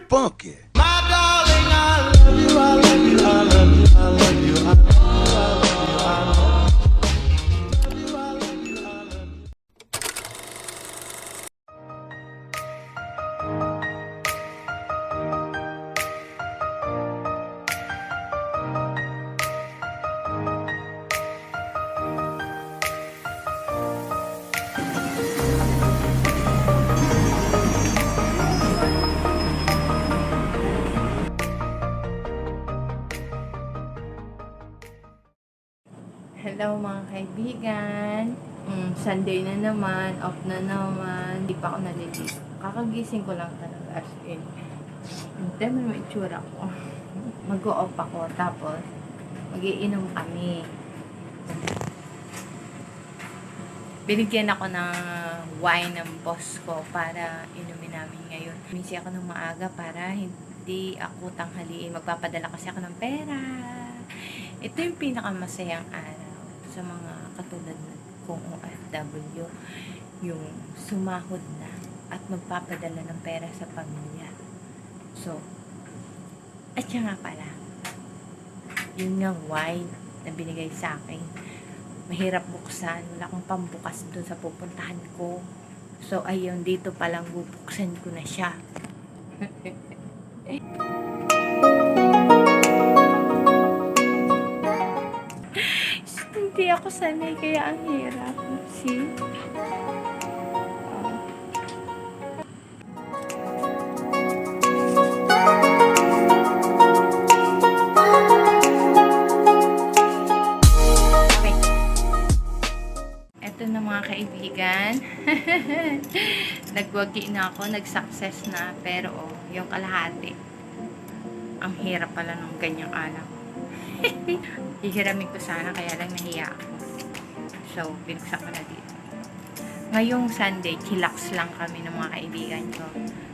funky. My darling, I love you, I love you, I love you, I love you, I love you, I love you, I love you, I love you. Hello mga kaibigan. Sunday na naman, off na naman. Hindi pa ako naliligo. Kakagising ko lang talaga as in. Hindi mo itsura ko. Mag-o-off ako tapos mag-iinom kami. Binigyan ako ng wine ng boss ko para inumin namin ngayon. Misi ako ng maaga para hindi ako tanghaliin. Magpapadala kasi ako ng pera. Ito yung pinakamasayang araw sa mga katulad kong OFW, yung sumahod na at magpapadala ng pera sa pamilya. So, at siya nga pala, yun nga wine na binigay sa akin. Mahirap buksan, wala akong pambukas dun sa pupuntahan ko. So, ayun, dito palang bubuksan ko na siya. Hindi ako sanay, kaya ang hirap. See? Okay. Eto na mga kaibigan. Nagwagi na ako, nag-success na. Pero yung kalahati, ang hirap pala ng ganyang alak. Hihiramin ko sana, kaya lang nahiya ako. So, binuksan ko na dito. Ngayong Sunday, chillax lang kami ng mga kaibigan ko.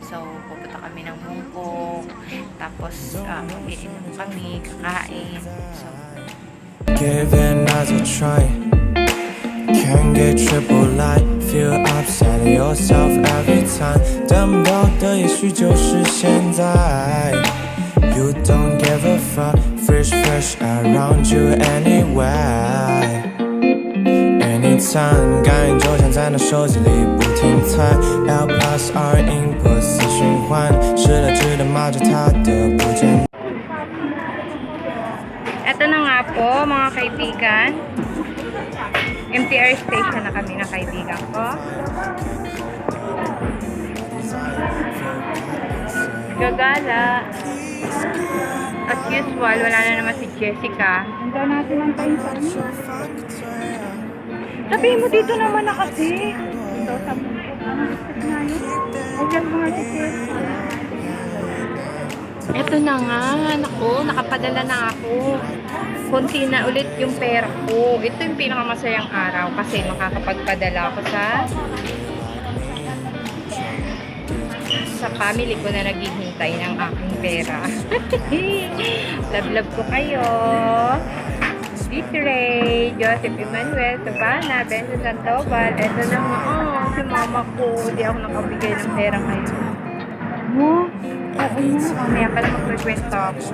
So, pupunta kami ng Mungkok. Tapos, mag-iinom kami, kakain. So, give it another try. Can't get triple light. Feel upset at yourself every time. 等不到的也许就是现在。You don't give a fuck. Fresh around you anyway. Anytime 感应就像在那手机里不停猜。L plus R input 死循环，试了值得骂着他的不简单。 eto na nga po, mga kaibigan. MTR station na kami ng kaibigan ko. Gagala. As usual, wala na naman si Jessica. Handa natin ang time sa ano. Sabihin mo dito naman na kasi. Ito, sabi ko. Huwag mga ticket. Eto na nga, naku, nakapadala na ako. Konti na ulit yung pera ko. Ito yung pinakamasayang araw kasi makakapagpadala ako sa family ko na naghihintay ng aking pera. Love ko kayo. Ray, Joseph Emmanuel, Savannah, Benson Sandoval. Eto na nga, si mama ko. Hindi ako nakabigay ng pera ngayon. Mo? Oo nga. Mamaya pala magkikwento ako.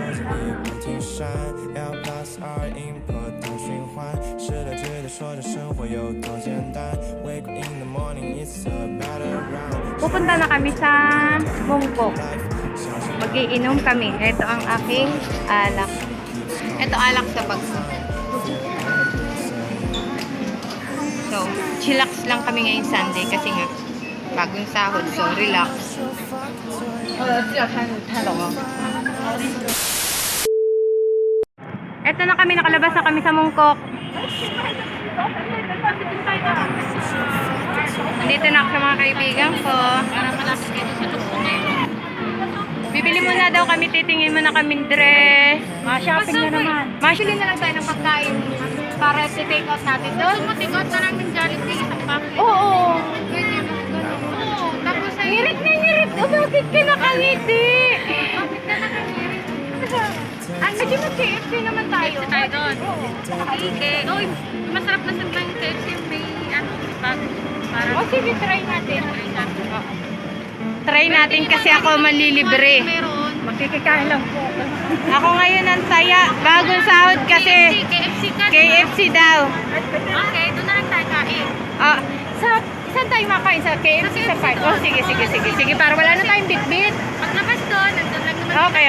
Pupunta na kami sa Mungkok. Mag-iinom kami. Ito ang aking alak. Ito alak sa bag. So, chillax lang kami ngayong Sunday kasi nga bagong sahod. So, relax. Ito na kami, nakalabas na kami sa Mungkok. Dito na ako sa mga kaibigan ko. Bibili muna daw kami, titingin muna kami dress. Shopping na naman. Bili na lang tayo ng pagkain para i-take out natin doon. Take out na namin Jollibee isang pack. Oo. Pwede na. Oo. Tapos ay... Ngirit na ngirit. O, bakit ka nakangiti? Bakit na nakangirit? Medyo mag-KFC naman tayo. KFC tayo doon. Okay. Uy, masarap na sa mga KFC. May ano, bago. O, sige, try natin. Try natin. Try natin kasi ako malilibre. Makikikain lang po. Ako ngayon ang saya. Bagong sahod kasi. KFC daw. Okay, doon na lang tayo kain. Ah, saan tayo makain? Sa KFC sa park? Oh, sige. Sige, para wala na tayong bitbit. Paglabas doon, nandun lang naman. Okay.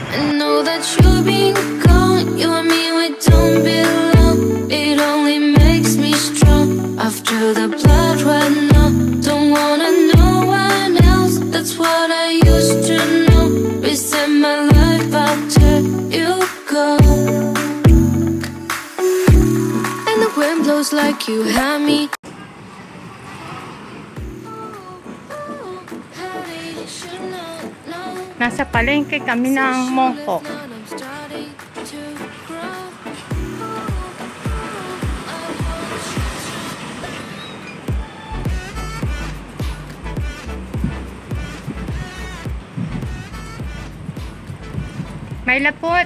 I know that you've been gone. You and me, we don't belong. It only makes me strong. After the blood run out, don't wanna know one else. That's what I used to know. Reset my life after you go. And the wind blows like you had me. Hey, you should know. Nasa palengke kami ng Mongkok. I'm starting to grow. May lapot.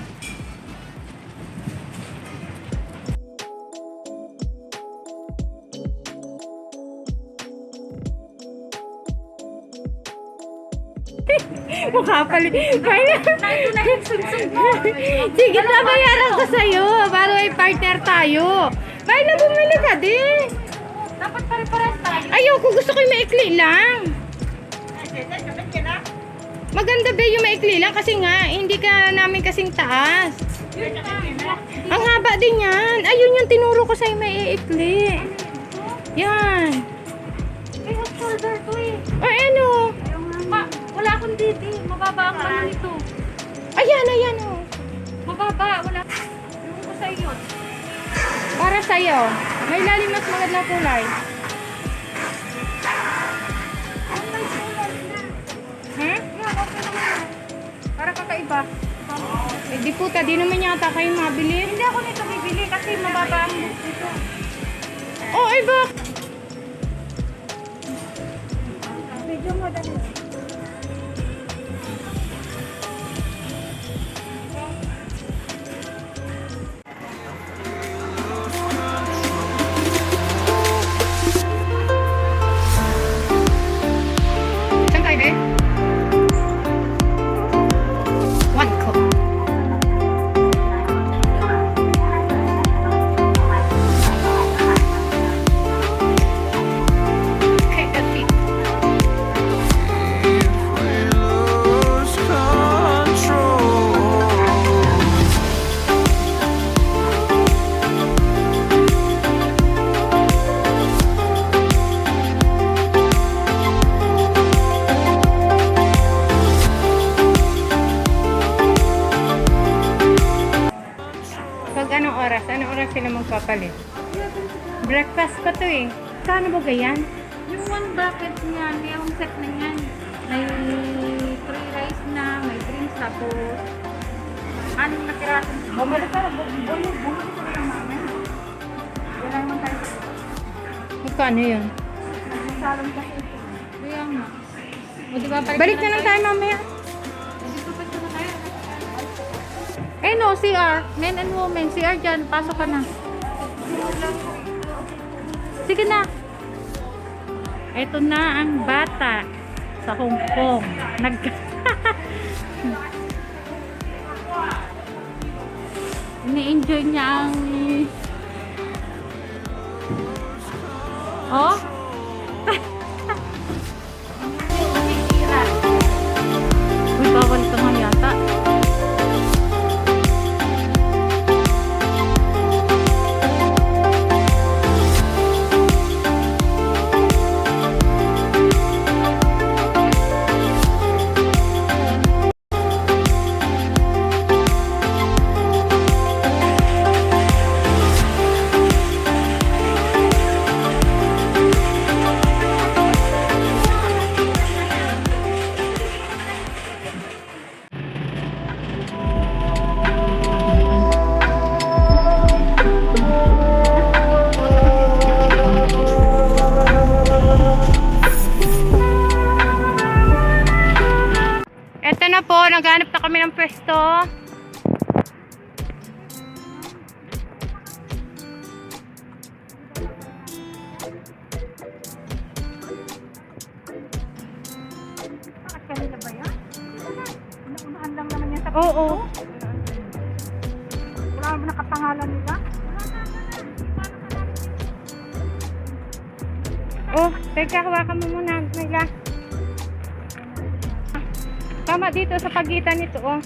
Mukha pala. Kaya. Sige na, bayaran ko sa'yo. Para may partner tayo. Kaya na bumili ka din. Dapat pare-pares tayo. Ayoko, gusto ko yung maikli lang. Maganda ba yung maikli lang kasi nga, hindi ka namin kasing taas. Ang haba din yan. Ayun yung tinuro ko sa'yo maiikli. Yan. May shoulder to eh. Ay, ano? Wala akong didi. Mababa ang ano nito. Ayan, oh. Mababa. Wala. Yung ko sa iyo. Para sa'yo. May lalim mas maganda kulay. Hmm? Para kakaiba. Eh, di puta, di naman yata kayo mabili. Hindi ako nito bibili kasi mababa ang book nito. Oh, ay bak. Medyo madali. Saan kayo, be? One cup. KFC. We lose control. Pag anong oras? Anong oras sila magpapalit? Breakfast pa to eh. Kano ba ganyan? Yung one bucket niyan, yung set na yan. May 3 rice na, may drinks, tapos 6 na piraso. Bumalik ka lang namin. Wala naman tayo. Magkano yun? Nagsalong kasi ito. Kaya nga. O diba, Balik na lang tayo mamaya. Dito pa ito na tayo. Eh no, CR. Men and women, CR dyan, pasok ka na. Sige na. Ito na ang bata sa Hong Kong. Ini-enjoy niya ang... Oh? Uy, bawal ka nga yata. Eto na po, naghanap na kami ng pwesto. kanila ba yan? Naunahan lang naman yan sa Oo. Wala naman nakapangalan nila. Oh, teka, hawakan mo muna, Myla. Tama dito sa pagitan nito, oh.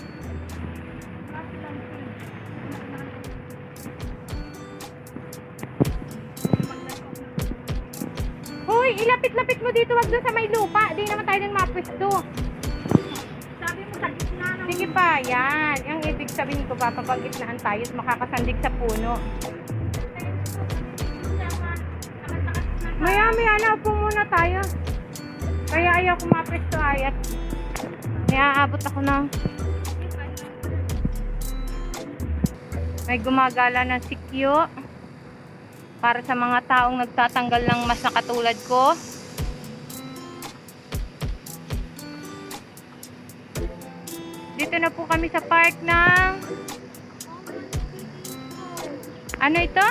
Hoy, ilapit-lapit mo dito, wag doon sa may lupa. Di naman tayo nang mapwesto. Sabi mo sa gitna ng Sige pa, yan. Ang ibig sabihin ko, papapagitnaan tayo at makakasandig sa puno. Maya-maya na, upo muna tayo. Kaya ayaw ko mapwesto ay at may aabot ako ng may gumagala ng sikyo para sa mga taong nagtatanggal ng mas na katulad ko. Dito na po kami sa park ng ano ito?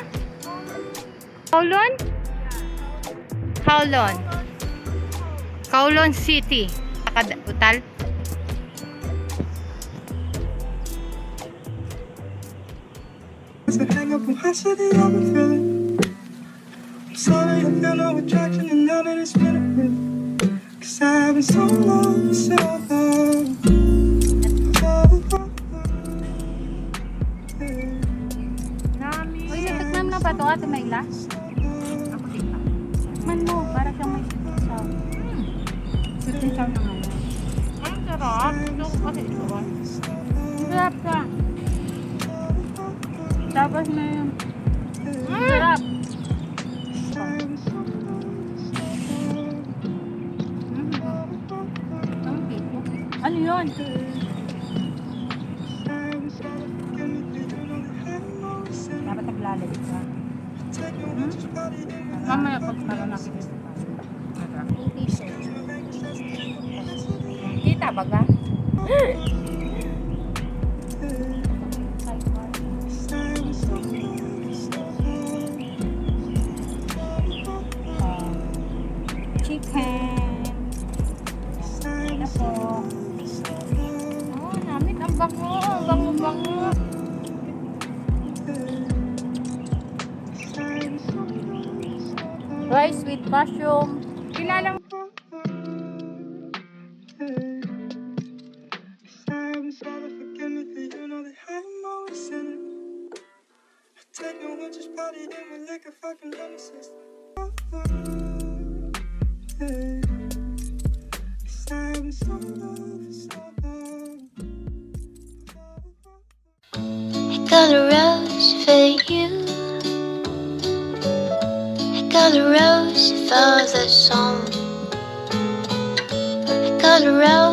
Kowloon? Kowloon. Kowloon City. Utal. As I hang up on high city, I've been feeling. I'm sorry, I feel no attraction, and now that it's been a bit. 'Cause I've been so long, so long. Uy, natikman mo ba ito, Ate Mayla? Ako dito. Tikman mo, para siyang may sweet sound. Sweet sound na nga yan. Ang sarap. Gusto ko kasi ito. Sarap ka. Tapos may sarap. Ano yun? Dapat naglalagay ka. Mamaya pag meron natin ito. Kita ba ka? Chicken. Ito po. Oh, namit ang bango. Bango-bango. Rice with mushroom. Kinalang I got a rose for you. I got a rose for the song. I got a rose